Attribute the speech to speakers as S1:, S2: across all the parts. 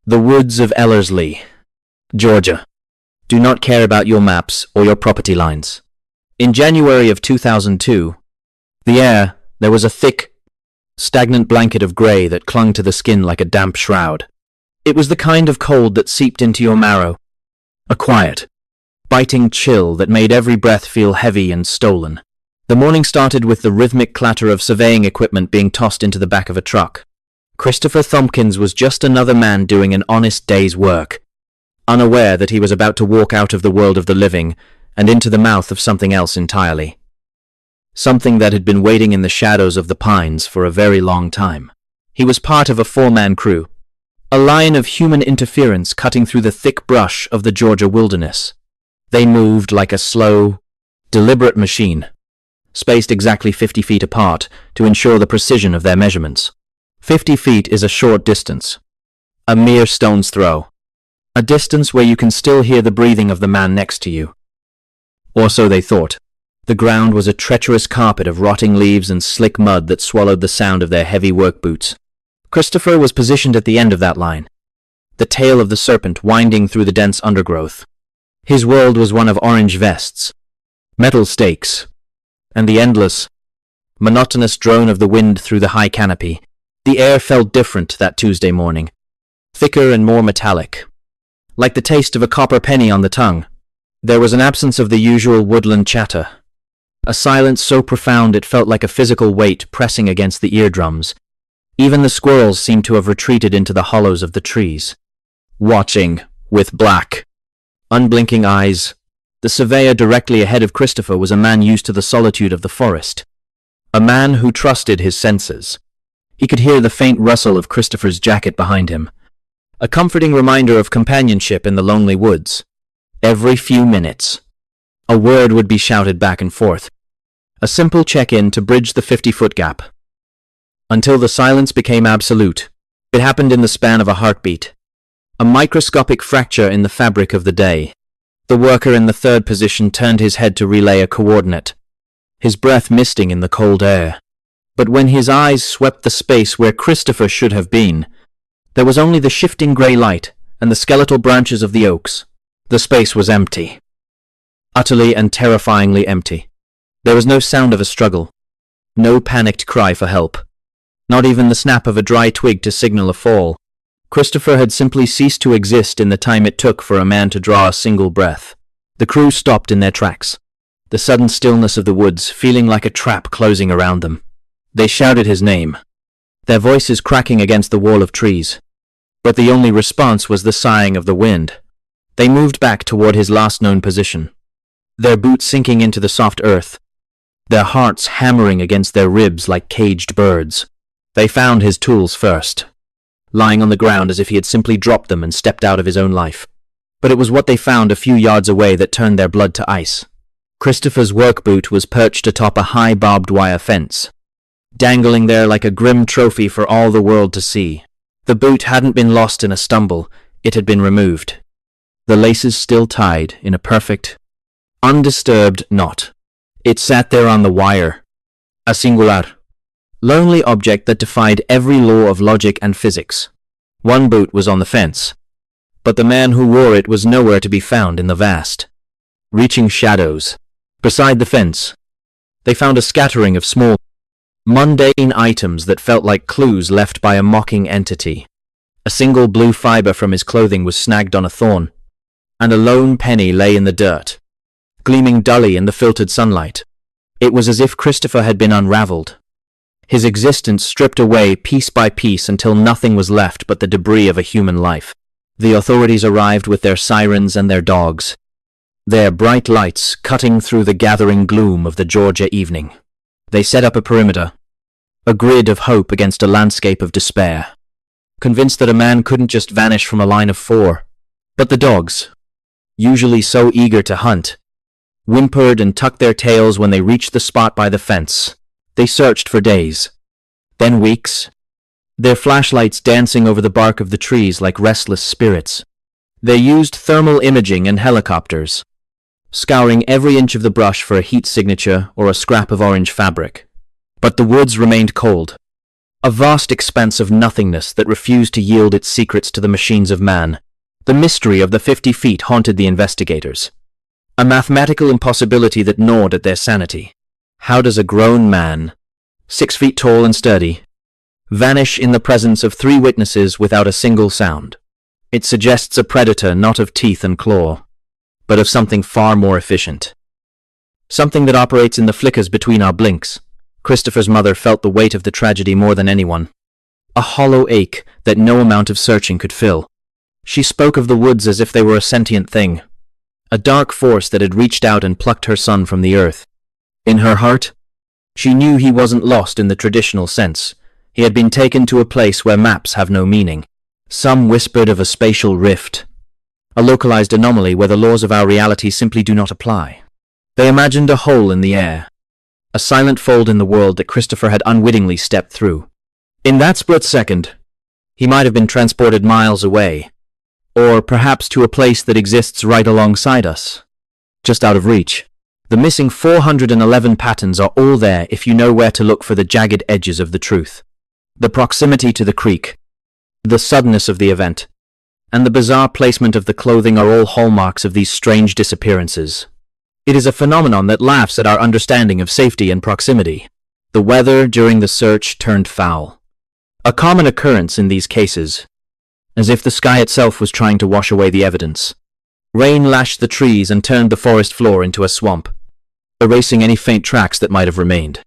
S1: The woods of Ellerslie, Georgia, do not care about your maps or your property lines. In January of 2002, there was a thick, stagnant blanket of grey that clung to the skin like a damp shroud. It was the kind of cold that seeped into your marrow, a quiet, biting chill that made every breath feel heavy and stolen. The morning started with the rhythmic clatter of surveying equipment being tossed into the back of a truck. Christopher Thompkins was just another man doing an honest day's work, unaware that he was about to walk out of the world of the living and into the mouth of something else entirely. Something that had been waiting in the shadows of the pines for a very long time. He was part of a four-man crew, a line of human interference cutting through the thick brush of the Georgia wilderness. They moved like a slow, deliberate machine, spaced exactly 50 feet apart to ensure the precision of their measurements. 50 feet is a short distance, a mere stone's throw, a distance where you can still hear the breathing of the man next to you. Or so they thought. The ground was a treacherous carpet of rotting leaves and slick mud that swallowed the sound of their heavy work boots. Christopher was positioned at the end of that line, the tail of the serpent winding through the dense undergrowth. His world was one of orange vests, metal stakes, and the endless, monotonous drone of the wind through the high canopy. The air felt different that Tuesday morning, thicker and more metallic, like the taste of a copper penny on the tongue. There was an absence of the usual woodland chatter, a silence so profound it felt like a physical weight pressing against the eardrums. Even the squirrels seemed to have retreated into the hollows of the trees, watching, with black, unblinking eyes. The surveyor directly ahead of Christopher was a man used to the solitude of the forest, a man who trusted his senses. He could hear the faint rustle of Christopher's jacket behind him, a comforting reminder of companionship in the lonely woods. Every few minutes, a word would be shouted back and forth, a simple check-in to bridge the 50-foot gap. Until the silence became absolute. It happened in the span of a heartbeat, a microscopic fracture in the fabric of the day. The worker in the third position turned his head to relay a coordinate, his breath misting in the cold air. But when his eyes swept the space where Christopher should have been, there was only the shifting grey light and the skeletal branches of the oaks. The space was empty. Utterly and terrifyingly empty. There was no sound of a struggle, no panicked cry for help, not even the snap of a dry twig to signal a fall. Christopher had simply ceased to exist in the time it took for a man to draw a single breath. The crew stopped in their tracks, the sudden stillness of the woods feeling like a trap closing around them. They shouted his name, their voices cracking against the wall of trees. But the only response was the sighing of the wind. They moved back toward his last known position, their boots sinking into the soft earth, their hearts hammering against their ribs like caged birds. They found his tools first, lying on the ground as if he had simply dropped them and stepped out of his own life. But it was what they found a few yards away that turned their blood to ice. Christopher's work boot was perched atop a high barbed wire fence, dangling there like a grim trophy for all the world to see. The boot hadn't been lost in a stumble, it had been removed, the laces still tied in a perfect, undisturbed knot. It sat there on the wire, a singular, lonely object that defied every law of logic and physics. One boot was on the fence, but the man who wore it was nowhere to be found in the vast, reaching shadows. Beside the fence, they found a scattering of small, mundane items that felt like clues left by a mocking entity. A single blue fiber from his clothing was snagged on a thorn, and a lone penny lay in the dirt, gleaming dully in the filtered sunlight. It was as if Christopher had been unraveled, his existence stripped away piece by piece until nothing was left but the debris of a human life. The authorities arrived with their sirens and their dogs, their bright lights cutting through the gathering gloom of the Georgia evening. They set up a perimeter, a grid of hope against a landscape of despair, convinced that a man couldn't just vanish from a line of four. But the dogs, usually so eager to hunt, whimpered and tucked their tails when they reached the spot by the fence. They searched for days, then weeks, their flashlights dancing over the bark of the trees like restless spirits. They used thermal imaging and helicopters, scouring every inch of the brush for a heat signature or a scrap of orange fabric. But the woods remained cold, A vast expanse of nothingness that refused to yield its secrets to the machines of man. The mystery of the 50 feet haunted the investigators. A mathematical impossibility that gnawed at their sanity. How does a grown man, 6 feet tall and sturdy, vanish in the presence of 3 witnesses without a single sound? It suggests a predator not of teeth and claw, but of something far more efficient. Something that operates in the flickers between our blinks. Christopher's mother felt the weight of the tragedy more than anyone. A hollow ache that no amount of searching could fill. She spoke of the woods as if they were a sentient thing. A dark force that had reached out and plucked her son from the earth. In her heart, she knew he wasn't lost in the traditional sense. He had been taken to a place where maps have no meaning. Some whispered of a spatial rift, a localized anomaly where the laws of our reality simply do not apply. They imagined a hole in the air, a silent fold in the world that Christopher had unwittingly stepped through. In that split second, he might have been transported miles away, or perhaps to a place that exists right alongside us, just out of reach. The missing 411 patterns are all there if you know where to look for the jagged edges of the truth. The proximity to the creek, the suddenness of the event, and the bizarre placement of the clothing are all hallmarks of these strange disappearances. It is a phenomenon that laughs at our understanding of safety and proximity. The weather during the search turned foul. A common occurrence in these cases, as if the sky itself was trying to wash away the evidence. Rain lashed the trees and turned the forest floor into a swamp, erasing any faint tracks that might have remained.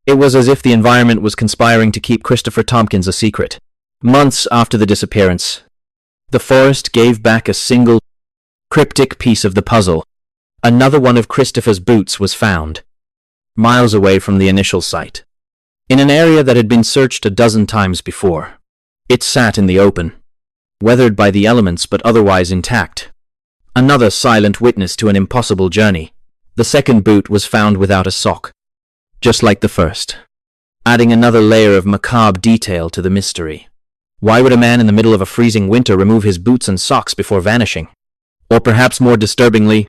S1: It was as if the environment was conspiring to keep Christopher Thompkins a secret. Months after the disappearance, the forest gave back a single, cryptic piece of the puzzle. Another one of Christopher's boots was found, miles away from the initial site, in an area that had been searched a dozen times before. It sat in the open, weathered by the elements but otherwise intact. Another silent witness to an impossible journey. The second boot was found without a sock, just like the first, adding another layer of macabre detail to the mystery. Why would a man in the middle of a freezing winter remove his boots and socks before vanishing? Or perhaps more disturbingly,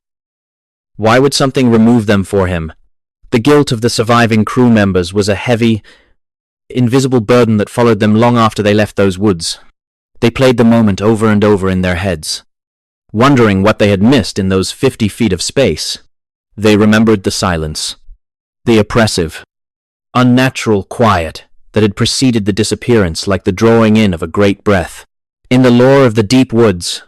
S1: why would something remove them for him? The guilt of the surviving crew members was a heavy, invisible burden that followed them long after they left those woods. They played the moment over and over in their heads, wondering what they had missed in those 50 feet of space. They remembered the silence, the oppressive, unnatural quiet that had preceded the disappearance, like the drawing in of a great breath. In the lore of the deep woods,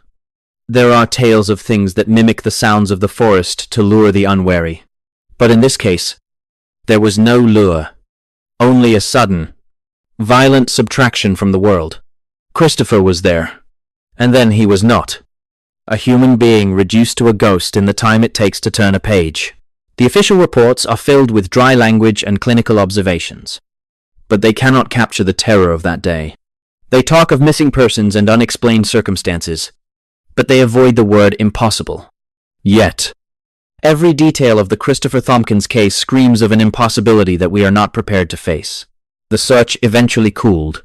S1: there are tales of things that mimic the sounds of the forest to lure the unwary. But in this case, there was no lure, only a sudden, violent subtraction from the world. Christopher was there, and then he was not. A human being reduced to a ghost in the time it takes to turn a page. The official reports are filled with dry language and clinical observations, but they cannot capture the terror of that day. They talk of missing persons and unexplained circumstances, but they avoid the word impossible. Yet, every detail of the Christopher Thompkins case screams of an impossibility that we are not prepared to face. The search eventually cooled,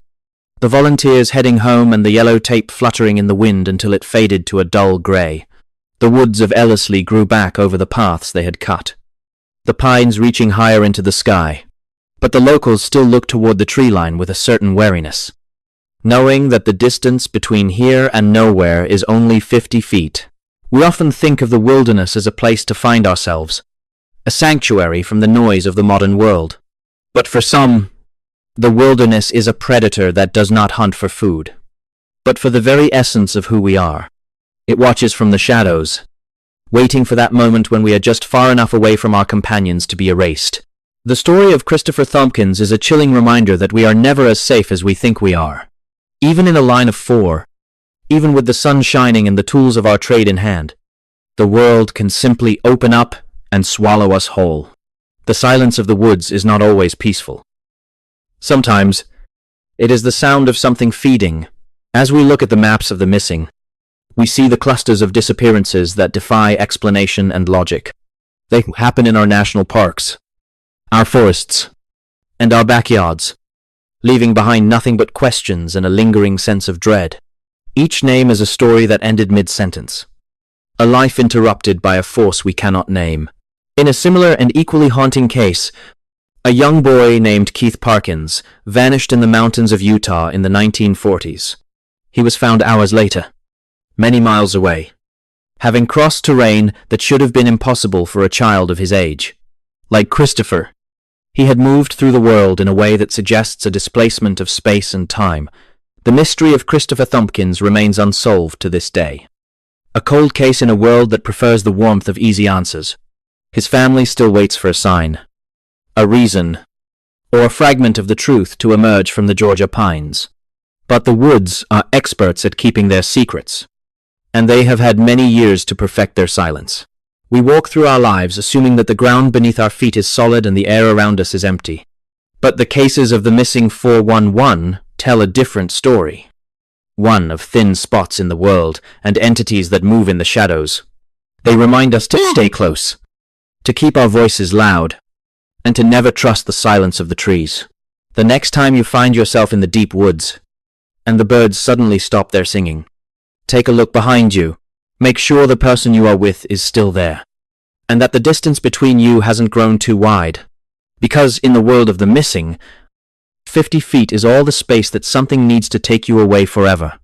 S1: the volunteers heading home and the yellow tape fluttering in the wind until it faded to a dull grey. The woods of Ellerslie grew back over the paths they had cut, the pines reaching higher into the sky. But the locals still looked toward the tree line with a certain wariness, knowing that the distance between here and nowhere is only 50 feet. We often think of the wilderness as a place to find ourselves, a sanctuary from the noise of the modern world. But for some, the wilderness is a predator that does not hunt for food, but for the very essence of who we are. It watches from the shadows, waiting for that moment when we are just far enough away from our companions to be erased. The story of Christopher Thompkins is a chilling reminder that we are never as safe as we think we are. Even in a line of 4, even with the sun shining and the tools of our trade in hand, the world can simply open up and swallow us whole. The silence of the woods is not always peaceful. Sometimes, it is the sound of something feeding. As we look at the maps of the missing, we see the clusters of disappearances that defy explanation and logic. They happen in our national parks, our forests, and our backyards, leaving behind nothing but questions and a lingering sense of dread. Each name is a story that ended mid-sentence, a life interrupted by a force we cannot name. In a similar and equally haunting case, A young boy named Keith Parkins vanished in the mountains of Utah in the 1940s. He was found hours later, many miles away, having crossed terrain that should have been impossible for a child of his age. Like Christopher, he had moved through the world in a way that suggests a displacement of space and time. The mystery of Christopher Thompkins remains unsolved to this day. A cold case in a world that prefers the warmth of easy answers. His family still waits for a sign, a reason, or a fragment of the truth to emerge from the Georgia pines. But the woods are experts at keeping their secrets, and they have had many years to perfect their silence. We walk through our lives assuming that the ground beneath our feet is solid and the air around us is empty. But the cases of the missing 411 tell a different story. One of thin spots in the world and entities that move in the shadows. They remind us to stay close, to keep our voices loud, and to never trust the silence of the trees. The next time you find yourself in the deep woods, and the birds suddenly stop their singing, take a look behind you. Make sure the person you are with is still there, and that the distance between you hasn't grown too wide. Because in the world of the missing, 50 feet is all the space that something needs to take you away forever,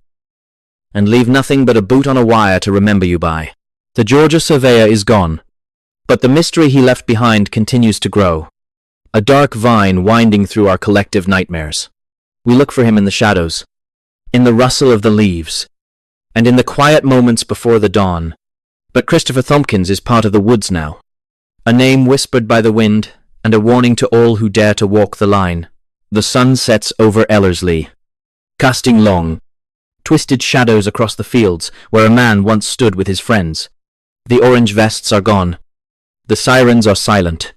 S1: and leave nothing but a boot on a wire to remember you by. The Georgia surveyor is gone, but the mystery he left behind continues to grow, a dark vine winding through our collective nightmares. We look for him in the shadows, in the rustle of the leaves, and in the quiet moments before the dawn. But Christopher Thompkins is part of the woods now, a name whispered by the wind and a warning to all who dare to walk the line. The sun sets over Ellerslie, casting long, twisted shadows across the fields where a man once stood with his friends. The orange vests are gone, the sirens are silent,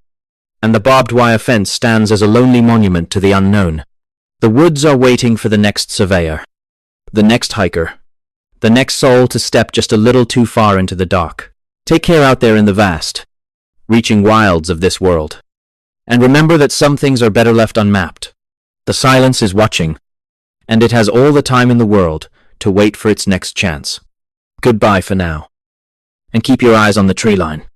S1: and the barbed wire fence stands as a lonely monument to the unknown. The woods are waiting for the next surveyor, the next hiker, the next soul to step just a little too far into the dark. Take care out there in the vast, reaching wilds of this world. And remember that some things are better left unmapped. The silence is watching, and it has all the time in the world to wait for its next chance. Goodbye for now, and keep your eyes on the tree line.